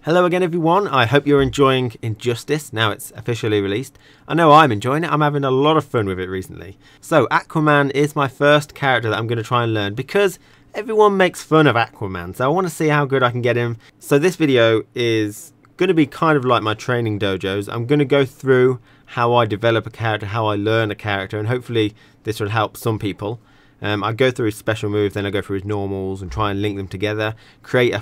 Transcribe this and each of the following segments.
Hello again everyone, I hope you're enjoying Injustice, now it's officially released. I know I'm enjoying it, I'm having a lot of fun with it recently. So Aquaman is my first character that I'm going to try and learn because everyone makes fun of Aquaman, so I want to see how good I can get him. So this video is going to be kind of like my training dojos. I'm going to go through how I develop a character, how I learn a character, and hopefully this will help some people. I go through his special moves, then I go through his normals and try and link them together, create a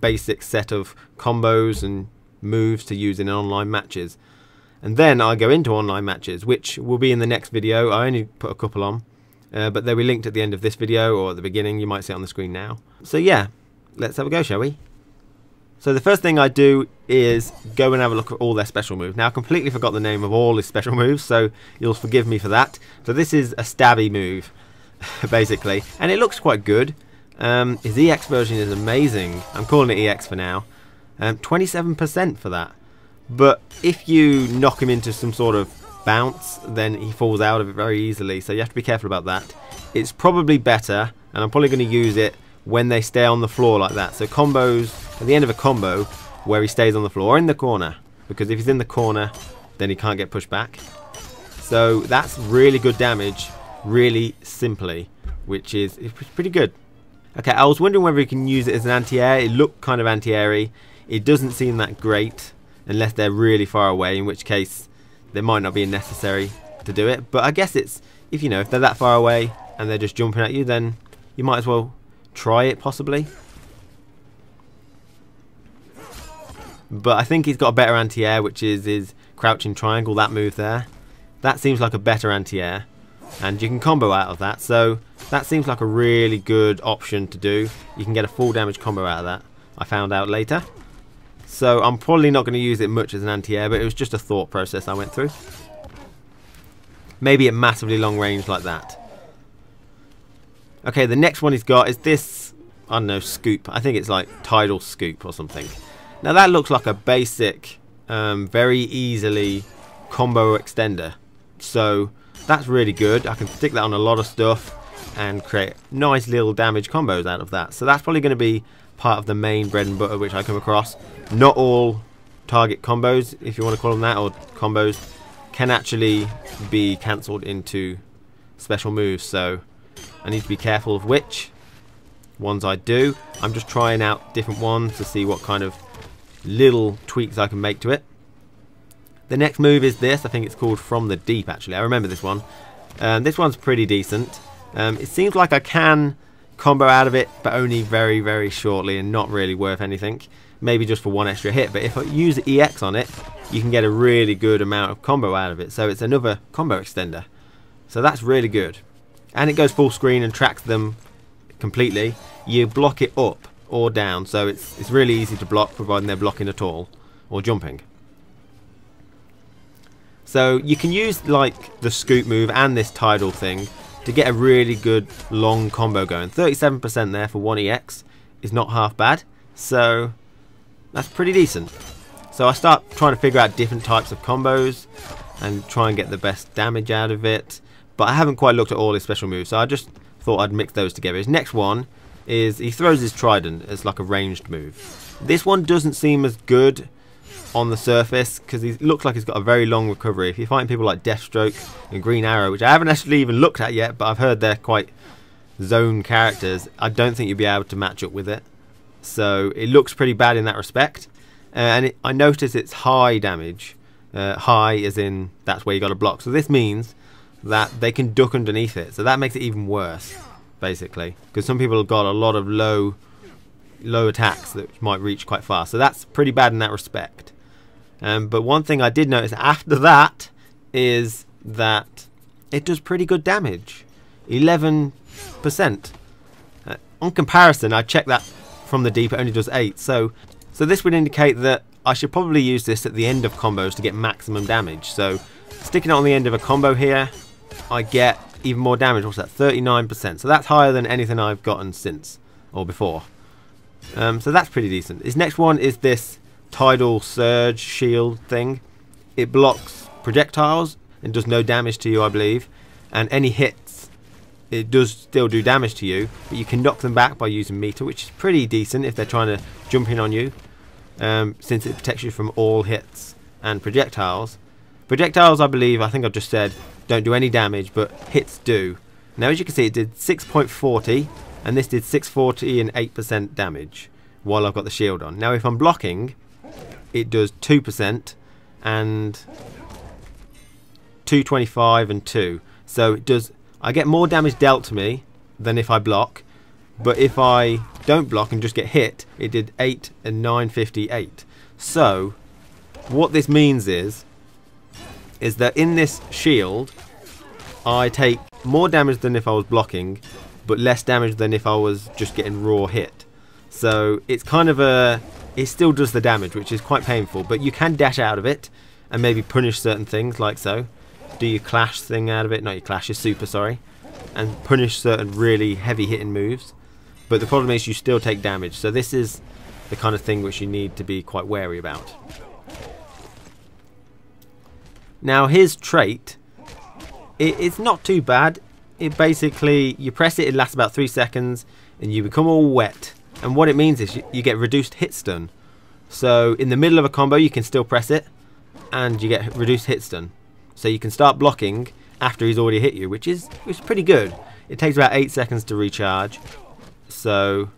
basic set of combos and moves to use in online matches. And then I go into online matches, which will be in the next video. I only put a couple on, but they'll be linked at the end of this video or at the beginning. You might see it on the screen now. So yeah, let's have a go, shall we? So the first thing I do is go and have a look at all their special moves. Now I completely forgot the name of all his special moves, so you'll forgive me for that. So this is a stabby move, basically, and it looks quite good. His EX version is amazing. I'm calling it EX for now. 27% for that. But if you knock him into some sort of bounce, then he falls out of it very easily. So you have to be careful about that. It's probably better, and I'm probably going to use it when they stay on the floor like that. So combos, at the end of a combo, where he stays on the floor or in the corner. Because if he's in the corner, then he can't get pushed back. So that's really good damage, really simply, which is pretty good. Okay, I was wondering whether you can use it as an anti-air. It looked kind of anti-airy. It doesn't seem that great unless they're really far away, in which case there might not be necessary to do it. But I guess it's, if they're that far away and they're just jumping at you, then you might as well try it possibly. But I think he's got a better anti-air, which is his crouching triangle, that move there. That seems like a better anti-air. And you can combo out of that, so that seems like a really good option to do. You can get a full damage combo out of that, I found out later. So I'm probably not going to use it much as an anti-air, but it was just a thought process I went through. Maybe at massively long range like that. Okay, the next one he's got is this, I don't know, scoop. I think it's like tidal scoop or something. Now that looks like a basic, very easily combo extender. So that's really good. I can stick that on a lot of stuff and create nice little damage combos out of that. So that's probably going to be part of the main bread and butter which I come across. Not all target combos, if you want to call them that, or combos, can actually be cancelled into special moves. So I need to be careful of which ones I do. I'm just trying out different ones to see what kind of little tweaks I can make to it. The next move is this. I think it's called From the Deep, actually. I remember this one. This one's pretty decent. It seems like I can combo out of it, but only very, very shortly and not really worth anything. Maybe just for one extra hit. But if I use the EX on it, you can get a really good amount of combo out of it. So it's another combo extender. So that's really good. And it goes full screen and tracks them completely. You block it up or down. So it's really easy to block, providing they're blocking at all or jumping. So you can use like the scoop move and this tidal thing to get a really good long combo going. 37% there for 1 EX is not half bad, so that's pretty decent. So I start trying to figure out different types of combos and try and get the best damage out of it. But I haven't quite looked at all his special moves, so I just thought I'd mix those together. His next one is he throws his trident as like a ranged move. This one doesn't seem as good on the surface because he looks like he's got a very long recovery. If you find people like Deathstroke and Green Arrow, which I haven't actually even looked at yet, but I've heard they're quite zone characters, I don't think you'll be able to match up with it. So it looks pretty bad in that respect. I notice it's high damage. High as in that's where you got to block. So this means that they can duck underneath it. So that makes it even worse, basically, because some people have got a lot of low attacks that might reach quite far. So that's pretty bad in that respect. But one thing I did notice after that is that it does pretty good damage. 11%. On comparison, I checked that From the Deep, it only does 8. So this would indicate that I should probably use this at the end of combos to get maximum damage. So sticking it on the end of a combo here, I get even more damage. What's that? 39%. So that's higher than anything I've gotten since or before. So that's pretty decent. His next one is this tidal surge shield thing. It blocks projectiles and does no damage to you, I believe, and any hits it does still do damage to you, but you can knock them back by using meter, which is pretty decent if they're trying to jump in on you. since it protects you from all hits and projectiles. Projectiles, I think I've just said, don't do any damage, but hits do. Now, as you can see, it did 6.40, and this did 640 and 8% damage while I've got the shield on. Now, if I'm blocking, it does 2% and 225 and 2. So it does. I get more damage dealt to me than if I block, but if I don't block and just get hit, it did 8 and 958. So what this means is that in this shield, I take more damage than if I was blocking, but less damage than if I was just getting raw hit. So it's kind of it still does the damage, which is quite painful, but you can dash out of it and maybe punish certain things, like so. Do your clash thing out of it, not your clash, your super, sorry, and punish certain really heavy hitting moves. But the problem is you still take damage, so this is the kind of thing which you need to be quite wary about. Now his trait, it's not too bad. It basically, you press it, it lasts about 3 seconds, and you become all wet. And what it means is you get reduced hit stun. So in the middle of a combo you can still press it, and you get reduced hit stun. So you can start blocking after he's already hit you, which is pretty good. It takes about 8 seconds to recharge. So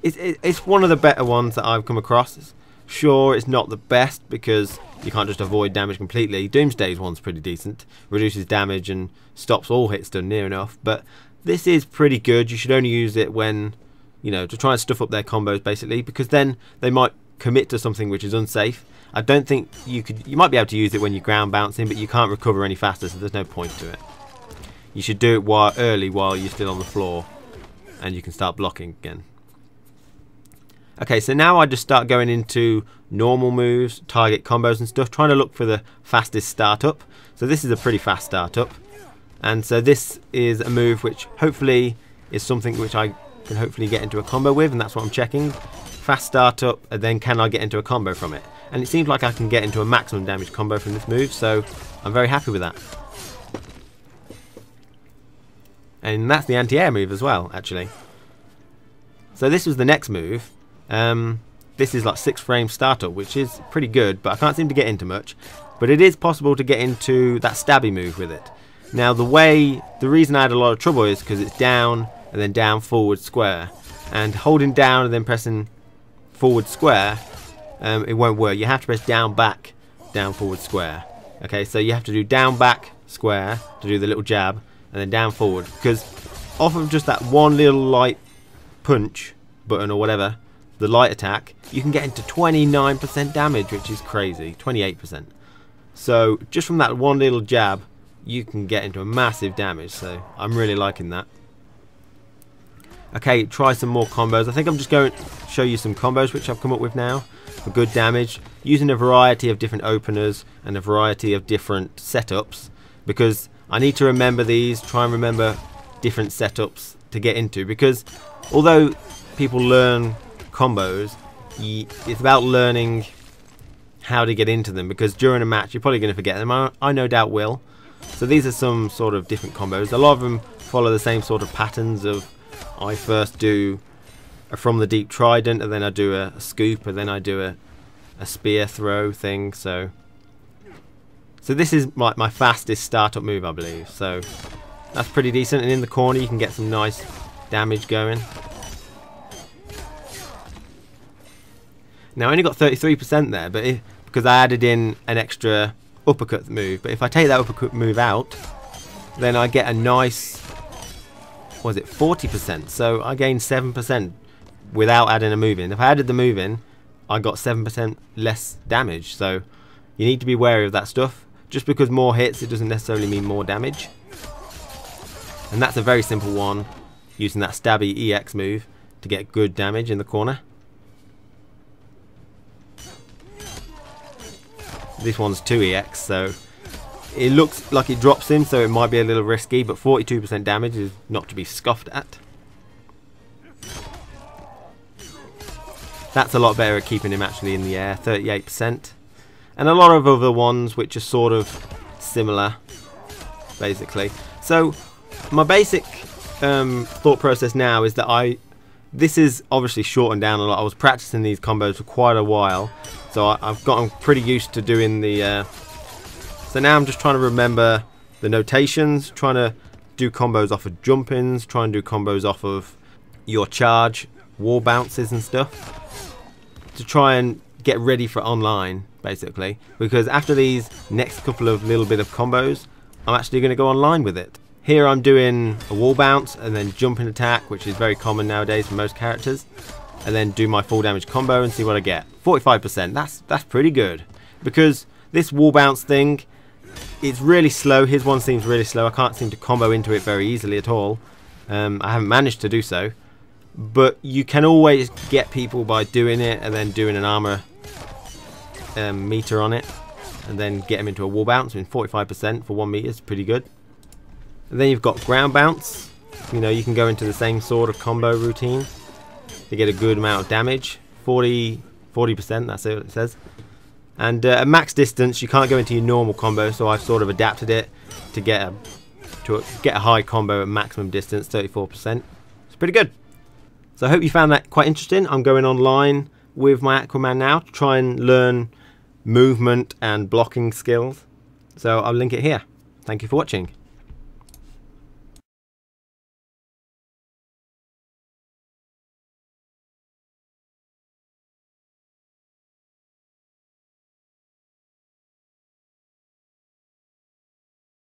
it's one of the better ones that I've come across. Sure, it's not the best because you can't just avoid damage completely. Doomsday's one's pretty decent. Reduces damage and stops all hits done near enough. But this is pretty good. You should only use it when, you know, to try and stuff up their combos basically, because then they might commit to something which is unsafe. I don't think you might be able to use it when you're ground bouncing, but you can't recover any faster, so there's no point to it. You should do it early while you're still on the floor, and you can start blocking again. Okay, so now I just start going into normal moves, target combos and stuff, trying to look for the fastest startup. So this is a pretty fast startup, and so this is a move which hopefully is something which I can hopefully get into a combo with, and that's what I'm checking. Fast startup, and then can I get into a combo from it? And it seems like I can get into a maximum damage combo from this move, so I'm very happy with that. And that's the anti-air move as well, actually. So this was the next move. This is like 6 frame startup, which is pretty good, but I can't seem to get into much. But it is possible to get into that stabby move with it. Now the reason I had a lot of trouble is because it's down and then down, forward, square. And holding down and then pressing forward, square, it won't work. You have to press down, back, down, forward, square. Okay, so you have to do down, back, square to do the little jab, and then down, forward. Because off of just that one little light punch button or whatever, the light attack, you can get into 29% damage, which is crazy. 28%. So just from that one little jab, you can get into a massive damage. So I'm really liking that. Okay, try some more combos. I think I'm just going to show you some combos which I've come up with now for good damage, using a variety of different openers and a variety of different setups, because I need to remember these, try and remember different setups to get into, because although people learn combos, it's about learning how to get into them, because during a match you're probably going to forget them. I no doubt will. So these are some sort of different combos. A lot of them follow the same sort of patterns of, I first do a from the deep trident, and then I do a scoop, and then I do a spear throw thing. So this is my fastest startup move, I believe. So that's pretty decent, and in the corner you can get some nice damage going. Now I only got 33% there, but because I added in an extra uppercut move. But if I take that uppercut move out, then I get a nice, what was it, 40%. So I gained 7% without adding a move in. If I added the move in, I got 7% less damage. So you need to be wary of that stuff. Just because more hits, it doesn't necessarily mean more damage. And that's a very simple one, using that stabby EX move to get good damage in the corner. This one's 2EX, so it looks like it drops him, so it might be a little risky, but 42% damage is not to be scoffed at. That's a lot better at keeping him actually in the air, 38%. And a lot of other ones which are sort of similar, basically. So my basic thought process now is that I This is obviously shortened down a lot. I was practicing these combos for quite a while, so I've gotten pretty used to doing the... So now I'm just trying to remember the notations, trying to do combos off of jump-ins, try and do combos off of your charge, wall bounces and stuff, to try and get ready for online, basically. Because after these next couple of little bit of combos, I'm actually going to go online with it. Here I'm doing a wall bounce and then jumping attack, which is very common nowadays for most characters, and then do my full damage combo and see what I get. 45%, that's pretty good. Because this wall bounce thing, it's really slow. His one seems really slow. I can't seem to combo into it very easily at all. I haven't managed to do so. But you can always get people by doing it and then doing an armor meter on it, and then get them into a wall bounce. I mean, 45% for 1 meter is pretty good. And then you've got ground bounce. You know, you can go into the same sort of combo routine to get a good amount of damage. 40%, that's what it says. And at max distance, you can't go into your normal combo, so I've sort of adapted it to get a high combo at maximum distance, 34%. It's pretty good. So I hope you found that quite interesting. I'm going online with my Aquaman now to try and learn movement and blocking skills. So I'll link it here. Thank you for watching.